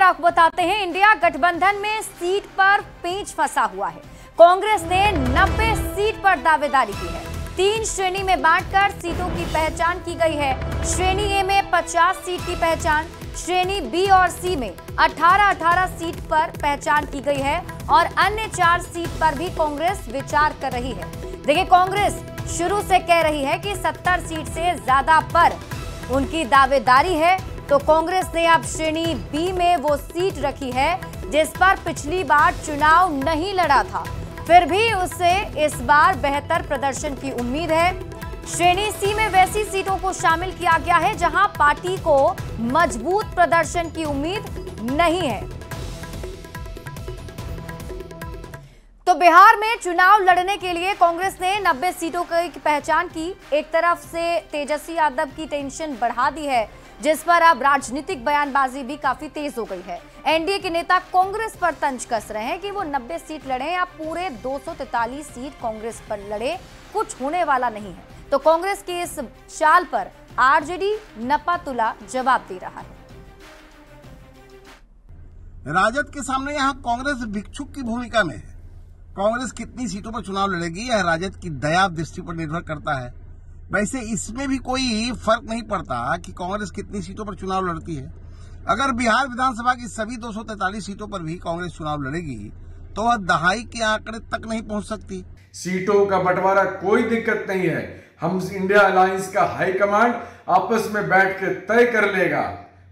आपको बताते हैं, इंडिया गठबंधन में सीट पर पेंच फंसा हुआ है। कांग्रेस ने 90 सीट पर दावेदारी की है। 3 श्रेणी में बांटकर सीटों की पहचान की गई है। श्रेणी ए में 50 सीट की पहचान, श्रेणी बी और सी में 18-18 सीट पर पहचान की गई है और अन्य 4 सीट पर भी कांग्रेस विचार कर रही है। देखिए, कांग्रेस शुरू से कह रही है कि 70 सीट से ज्यादा पर उनकी दावेदारी है, तो कांग्रेस ने अब श्रेणी बी में वो सीट रखी है जिस पर पिछली बार चुनाव नहीं लड़ा था, फिर भी उससे इस बार बेहतर प्रदर्शन की उम्मीद है। श्रेणी सी में वैसी सीटों को शामिल किया गया है जहां पार्टी को मजबूत प्रदर्शन की उम्मीद नहीं है। तो बिहार में चुनाव लड़ने के लिए कांग्रेस ने 90 सीटों की पहचान की। एक तरफ से तेजस्वी यादव की टेंशन बढ़ा दी है, जिस पर अब राजनीतिक बयानबाजी भी काफी तेज हो गई है। एनडीए के नेता कांग्रेस पर तंज कस रहे हैं कि वो 90 सीट लड़े या पूरे 243 सीट कांग्रेस पर लड़े, कुछ होने वाला नहीं है। तो कांग्रेस की इस चाल पर आरजेडी नपातुला जवाब दे रहा है। राजद के सामने यहाँ कांग्रेस भिक्षुक की भूमिका में है। कांग्रेस कितनी सीटों पर चुनाव लड़ेगी यह राजद की दया दृष्टि पर निर्भर करता है। वैसे इसमें भी कोई फर्क नहीं पड़ता कि कांग्रेस कितनी सीटों पर चुनाव लड़ती है। अगर बिहार विधानसभा की सभी 243 सीटों पर भी कांग्रेस चुनाव लड़ेगी तो वह दहाई के आंकड़े तक नहीं पहुंच सकती। सीटों का बंटवारा कोई दिक्कत नहीं है। हम इंडिया अलायंस का हाईकमांड आपस में बैठ के तय कर लेगा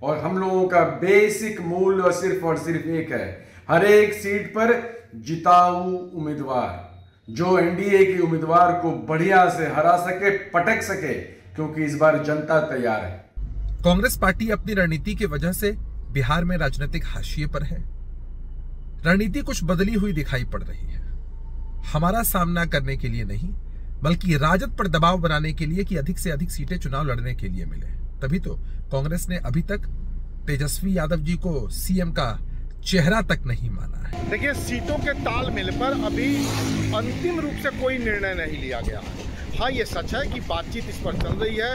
और हम लोगों का बेसिक मूल्य और सिर्फ एक है, हर एक सीट पर जिताऊ उम्मीदवार जो एनडीए के उम्मीदवार को बढ़िया से हरा सके, पटक सके, क्योंकि इस बार जनता तैयार है। कांग्रेस पार्टी अपनी रणनीति की वजह से बिहार में राजनीतिक हाशिए पर है। रणनीति कुछ बदली हुई दिखाई पड़ रही है, हमारा सामना करने के लिए नहीं बल्कि राजद पर दबाव बनाने के लिए कि अधिक से अधिक सीटें चुनाव लड़ने के लिए मिले। तभी तो कांग्रेस ने अभी तक तेजस्वी यादव जी को सीएम का चेहरा तक नहीं माना है। देखिए, सीटों के तालमेल पर अभी अंतिम रूप से कोई निर्णय नहीं लिया गया है। हाँ, ये सच है कि बातचीत इस पर चल रही है।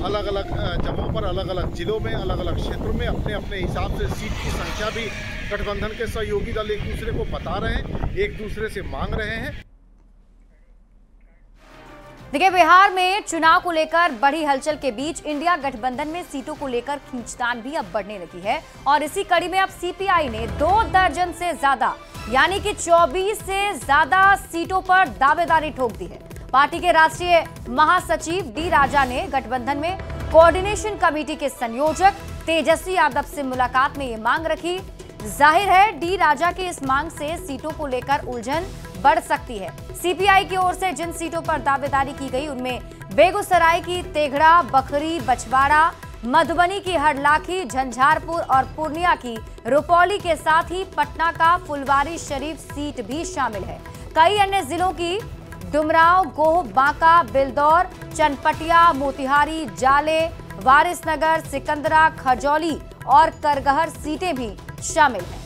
अलग अलग जगहों पर, अलग अलग जिलों में, अलग अलग क्षेत्रों में अपने अपने हिसाब से सीट की संख्या भी गठबंधन के सहयोगी दल एक दूसरे को बता रहे हैं, एक दूसरे से मांग रहे हैं। देखिए, बिहार में चुनाव को लेकर बड़ी हलचल के बीच इंडिया गठबंधन में सीटों को लेकर खींचतान भी अब बढ़ने लगी है और इसी कड़ी में अब सीपीआई ने 2 दर्जन से ज्यादा यानी कि 24 से ज्यादा सीटों पर दावेदारी ठोक दी है। पार्टी के राष्ट्रीय महासचिव डी राजा ने गठबंधन में कोऑर्डिनेशन कमेटी के संयोजक तेजस्वी यादव से मुलाकात में ये मांग रखी। जाहिर है, डी राजा की इस मांग से सीटों को लेकर उलझन बढ़ सकती है। सीपीआई की ओर से जिन सीटों पर दावेदारी की गई उनमें बेगूसराय की तेघड़ा, बखरी, बछवाड़ा, मधुबनी की हरलाखी, झंझारपुर और पूर्णिया की रुपौली के साथ ही पटना का फुलवारी शरीफ सीट भी शामिल है। कई अन्य जिलों की डुमराव, गोह, बांका, बिलदौर, चनपटिया, मोतिहारी, जाले, वारिसनगर, सिकंदरा, खजौली और करगहर सीटें भी शामिल हैं।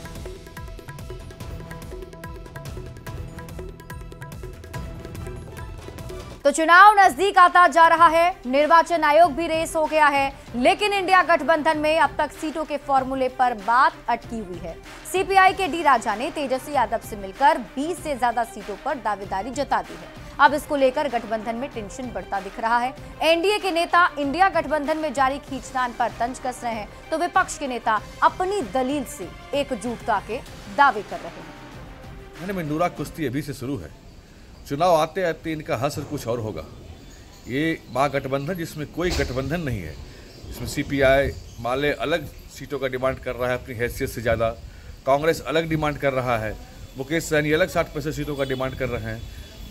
तो चुनाव नजदीक आता जा रहा है, निर्वाचन आयोग भी रेस हो गया है, लेकिन इंडिया गठबंधन में अब तक सीटों के फॉर्मूले पर बात अटकी हुई है। सीपीआई के डी राजा ने तेजस्वी यादव से मिलकर 20 से ज्यादा सीटों पर दावेदारी जता दी है। अब इसको लेकर गठबंधन में टेंशन बढ़ता दिख रहा है। एनडीए के नेता इंडिया गठबंधन में जारी खींचतान पर तंज कस रहे हैं, तो विपक्ष के नेता अपनी दलील से एकजुटता के दावे कर रहे हैं। मंडूरा कुश्ती अभी से शुरू है, चुनाव आते आते इनका हश्र कुछ और होगा। ये महागठबंधन जिसमें कोई गठबंधन नहीं है, इसमें सीपीआई माले अलग सीटों का डिमांड कर रहा है अपनी हैसियत से ज़्यादा, कांग्रेस अलग डिमांड कर रहा है, मुकेश सहनी अलग 60% सीटों का डिमांड कर रहे हैं।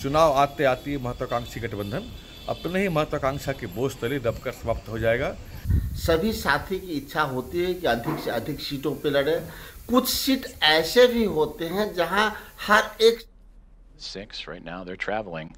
चुनाव आते आते महत्वाकांक्षी गठबंधन अपने ही महत्वाकांक्षा के बोझ तले दबकर समाप्त हो जाएगा। सभी साथी की इच्छा होती है कि अधिक से अधिक सीटों पे लड़े। कुछ सीट ऐसे भी होते हैं जहां हर एक 6 right now. They're traveling.